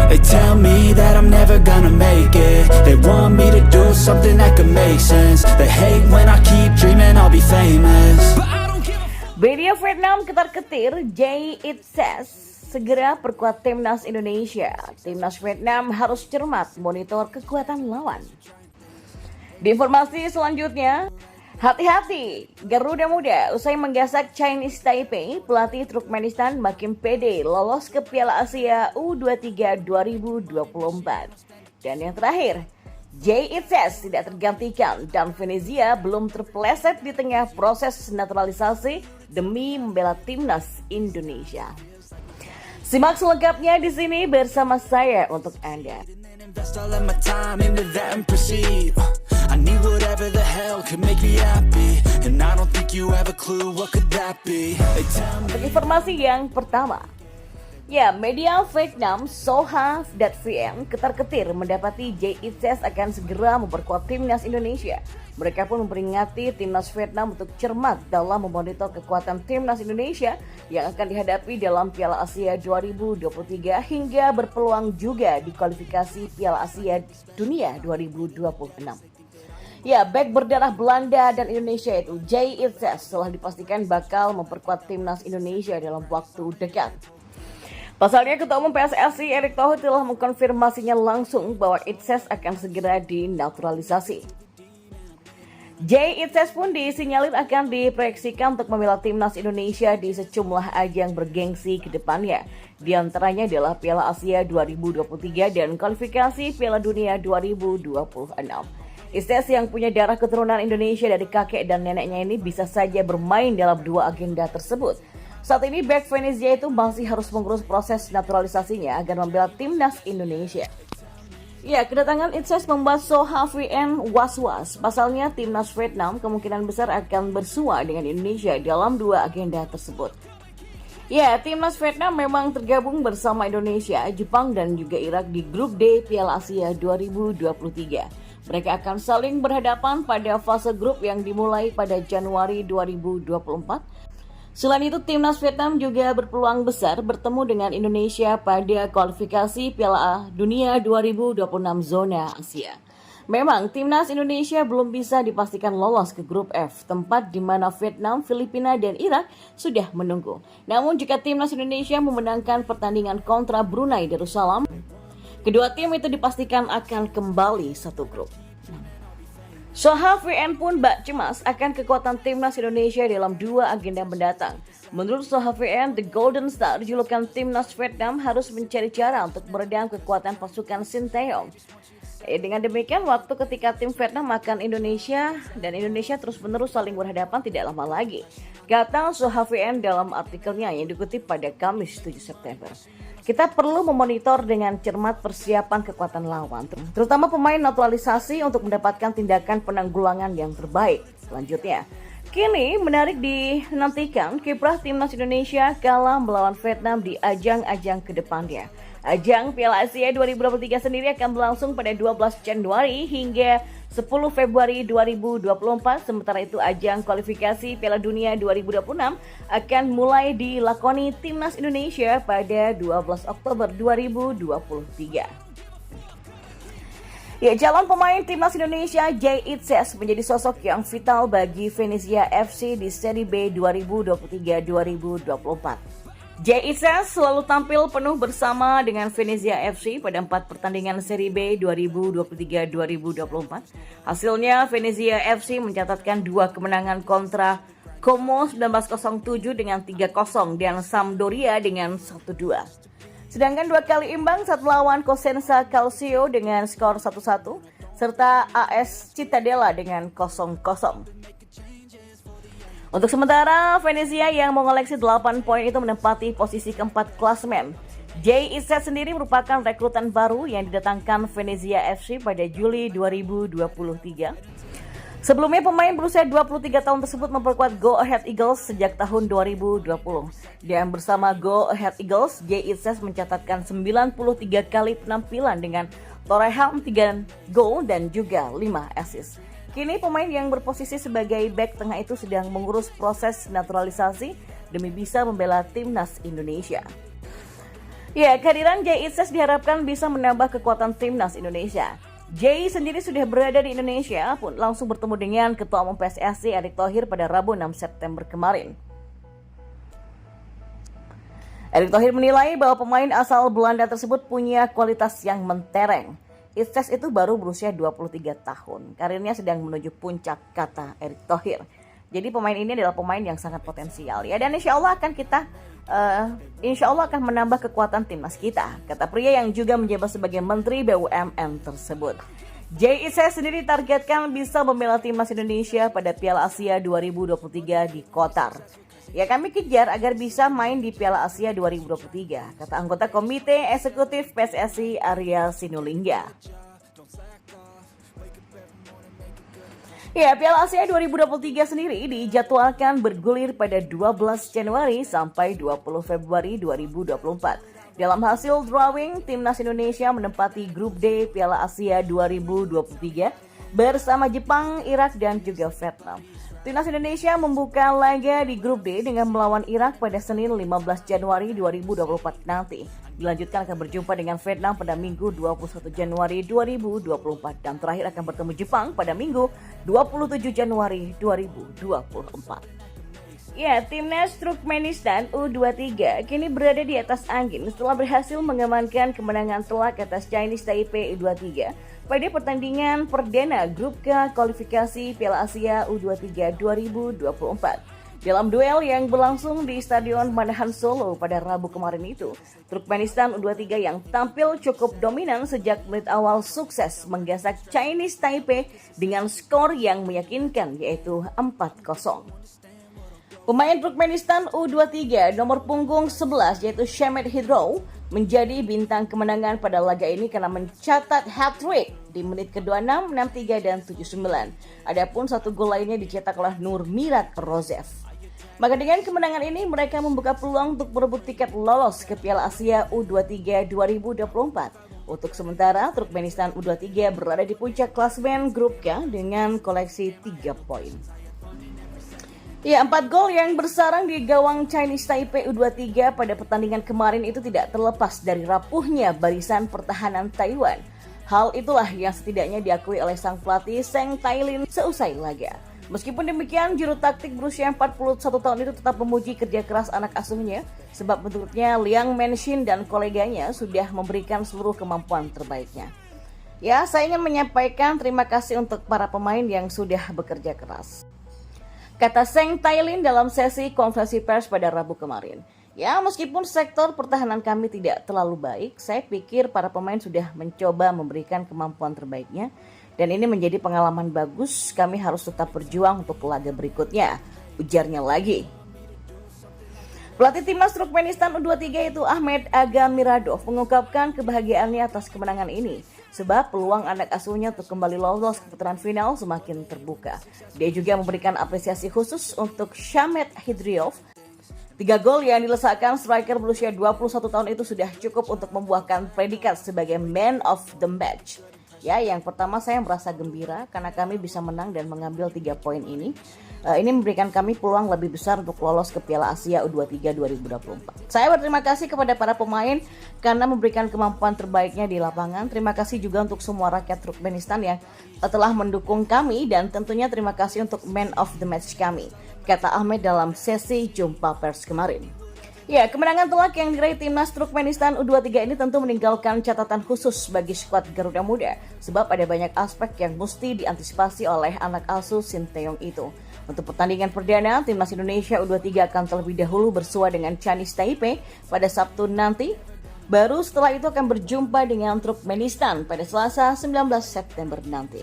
They tell me that I'm never gonna make it. They want me to do something that could make sense. They hate when I keep dreaming I'll be famous. Media Vietnam ketar-ketir, Jay It Says segera perkuat timnas Indonesia. Timnas Vietnam harus cermat monitor kekuatan lawan. Di informasi selanjutnya, hati-hati, Garuda Muda usai menggasak Chinese Taipei, pelatih Turkmenistan makin pede lolos ke Piala Asia U23 2024. Dan yang terakhir, Jay It Says tidak tergantikan dan Venezia belum terpeleset di tengah proses naturalisasi demi membela timnas Indonesia. Simak selengkapnya di sini bersama saya untuk Anda. Invest all of my time into that and proceed. I need whatever the hell could make me happy, and I don't think you have a clue what could that be. Untuk informasi yang pertama, media Vietnam Soha.vn ketar-ketir mendapati Jay It Says akan segera memperkuat timnas Indonesia. Mereka pun memperingati timnas Vietnam untuk cermat dalam memonitor kekuatan timnas Indonesia yang akan dihadapi dalam Piala Asia 2023 hingga berpeluang juga di kualifikasi Piala Asia Dunia 2026. Bek berdarah Belanda dan Indonesia itu Jay It Says telah dipastikan bakal memperkuat timnas Indonesia dalam waktu dekat. Pasalnya, Ketua Umum PSSI Erick Thohir telah mengkonfirmasinya langsung bahwa It Says akan segera dinaturalisasi. Jay It Says pun disinyalir akan diproyeksikan untuk membela timnas Indonesia di sejumlah ajang bergengsi ke depannya. Di antaranya adalah Piala Asia 2023 dan kualifikasi Piala Dunia 2026. It Says yang punya darah keturunan Indonesia dari kakek dan neneknya ini bisa saja bermain dalam dua agenda tersebut. Saat ini bek Venezia itu masih harus mengurus proses naturalisasinya agar membela timnas Indonesia. Kedatangan It Says membuat Soha.vn was-was. Pasalnya timnas Vietnam kemungkinan besar akan bersua dengan Indonesia dalam dua agenda tersebut. Timnas Vietnam memang tergabung bersama Indonesia, Jepang dan juga Irak di grup D Piala Asia 2023. Mereka akan saling berhadapan pada fase grup yang dimulai pada Januari 2024. Selain itu, timnas Vietnam juga berpeluang besar bertemu dengan Indonesia pada kualifikasi Piala Dunia 2026 zona Asia. Memang, timnas Indonesia belum bisa dipastikan lolos ke grup F, tempat di mana Vietnam, Filipina, dan Irak sudah menunggu. Namun, jika timnas Indonesia memenangkan pertandingan kontra Brunei Darussalam, kedua tim itu dipastikan akan kembali satu grup. Soha.vn pun bak cemas akan kekuatan timnas Indonesia dalam dua agenda mendatang. Menurut Soha.vn, The Golden Star, julukan timnas Vietnam harus mencari cara untuk meredam kekuatan pasukan Sinteyong. Dengan demikian, waktu ketika tim Vietnam akan Indonesia dan Indonesia terus-menerus saling berhadapan tidak lama lagi, kata Soha.vn dalam artikelnya yang dikutip pada Kamis 7 September. Kita perlu memonitor dengan cermat persiapan kekuatan lawan, terutama pemain naturalisasi untuk mendapatkan tindakan penanggulangan yang terbaik. Selanjutnya, kini menarik dinantikan kiprah timnas Indonesia kala melawan Vietnam di ajang-ajang ke depannya. Ajang Piala Asia 2023 sendiri akan berlangsung pada 12 Januari hingga 10 Februari 2024. Sementara itu ajang kualifikasi Piala Dunia 2026 akan mulai dilakoni timnas Indonesia pada 12 Oktober 2023. Calon pemain timnas Indonesia Jay It Says menjadi sosok yang vital bagi Venezia FC di Serie B 2023-2024. Jay It Says selalu tampil penuh bersama dengan Venezia FC pada 4 pertandingan Serie B 2023-2024. Hasilnya, Venezia FC mencatatkan 2 kemenangan kontra Como 1907 dengan 3-0 dan Sampdoria dengan 1-2. Sedangkan 2 kali imbang saat melawan Cosenza Calcio dengan skor 1-1 serta AS Cittadella dengan 0-0. Untuk sementara, Venezia yang mengoleksi 8 poin itu menempati posisi keempat klasemen. Jay It Says sendiri merupakan rekrutan baru yang didatangkan Venezia FC pada Juli 2023. Sebelumnya, pemain berusia 23 tahun tersebut memperkuat Go Ahead Eagles sejak tahun 2020. Dan bersama Go Ahead Eagles, Jay It Says mencatatkan 93 kali penampilan dengan torehan 3 gol dan juga 5 assist. Kini pemain yang berposisi sebagai bek tengah itu sedang mengurus proses naturalisasi demi bisa membela timnas Indonesia. Ya, kehadiran Jay Itzes diharapkan bisa menambah kekuatan timnas Indonesia. Jay sendiri sudah berada di Indonesia pun langsung bertemu dengan Ketua Umum PSSI Erick Thohir pada Rabu 6 September kemarin. Erick Thohir menilai bahwa pemain asal Belanda tersebut punya kualitas yang mentereng. Itzes itu baru berusia 23 tahun. Karirnya sedang menuju puncak, kata Erick Thohir. Jadi pemain ini adalah pemain yang sangat potensial ya, dan insya Allah akan menambah kekuatan timnas kita, kata pria yang juga menjabat sebagai Menteri BUMN tersebut. Jay Itzes sendiri targetkan bisa membela timnas Indonesia pada Piala Asia 2023 di Qatar. Ya, kami kejar agar bisa main di Piala Asia 2023, kata anggota Komite Eksekutif PSSI Arya Sinulinga. Ya, Piala Asia 2023 sendiri dijadwalkan bergulir pada 12 Januari sampai 20 Februari 2024. Dalam hasil drawing, timnas Indonesia menempati grup D Piala Asia 2023 bersama Jepang, Irak, dan juga Vietnam. Timnas Indonesia membuka laga di grup D dengan melawan Irak pada Senin 15 Januari 2024 nanti. Dilanjutkan akan berjumpa dengan Vietnam pada Minggu 21 Januari 2024 dan terakhir akan bertemu Jepang pada Minggu 27 Januari 2024. Ya, timnas Turkmenistan U23 kini berada di atas angin setelah berhasil mengamankan kemenangan telak atas Chinese Taipei U23 pada pertandingan perdana grup K kualifikasi Piala Asia U23 2024. Dalam duel yang berlangsung di Stadion Manahan Solo pada Rabu kemarin itu, Turkmenistan U23 yang tampil cukup dominan sejak menit awal sukses menggasak Chinese Taipei dengan skor yang meyakinkan yaitu 4-0. Pemain Turkmenistan U23 nomor punggung 11 yaitu Shamet Hidrow menjadi bintang kemenangan pada laga ini karena mencatat hat-trick di menit ke-26, 63 dan 79. Adapun satu gol lainnya dicetak oleh Nurmirat Rozev. Maka dengan kemenangan ini mereka membuka peluang untuk berebut tiket lolos ke Piala Asia U23 2024. Untuk sementara, Turkmenistan U23 berada di puncak klasemen grup K dengan koleksi 3 poin. Ya, 4 gol yang bersarang di gawang Chinese Taipei U23 pada pertandingan kemarin itu tidak terlepas dari rapuhnya barisan pertahanan Taiwan. Hal itulah yang setidaknya diakui oleh sang pelatih Seng Tailin seusai laga. Meskipun demikian, juru taktik berusia 41 tahun itu tetap memuji kerja keras anak asuhnya, sebab menurutnya Liang Menxin dan koleganya sudah memberikan seluruh kemampuan terbaiknya. Ya, saya ingin menyampaikan terima kasih untuk para pemain yang sudah bekerja keras, kata Seng Tailin dalam sesi konferensi pers pada Rabu kemarin. Ya, meskipun sektor pertahanan kami tidak terlalu baik, saya pikir para pemain sudah mencoba memberikan kemampuan terbaiknya. Dan ini menjadi pengalaman bagus, kami harus tetap berjuang untuk laga berikutnya, ujarnya lagi. Pelatih timnas Turkmenistan U23 itu Ahmed Agamiradov mengungkapkan kebahagiaannya atas kemenangan ini. Sebab peluang anak asuhnya untuk kembali lolos ke putaran final semakin terbuka. Dia juga memberikan apresiasi khusus untuk Shamet Hidrow. 3 gol yang dilesakan striker berusia 21 tahun itu sudah cukup untuk membuahkan predikat sebagai man of the match. Ya, yang pertama saya merasa gembira karena kami bisa menang dan mengambil 3 poin ini. Ini memberikan kami peluang lebih besar untuk lolos ke Piala Asia U23 2024. Saya berterima kasih kepada para pemain karena memberikan kemampuan terbaiknya di lapangan. Terima kasih juga untuk semua rakyat Turkmenistan yang telah mendukung kami dan tentunya terima kasih untuk man of the match kami, kata Ahmed dalam sesi jumpa pers kemarin. Ya, kemenangan telak yang diraih timnas Turkmenistan U23 ini tentu meninggalkan catatan khusus bagi skuad Garuda Muda, sebab ada banyak aspek yang mesti diantisipasi oleh anak asuh Sinteyong itu. Untuk pertandingan perdana, timnas Indonesia U23 akan terlebih dahulu bersua dengan Chinese Taipei pada Sabtu nanti. Baru setelah itu akan berjumpa dengan Turkmenistan pada Selasa 19 September nanti.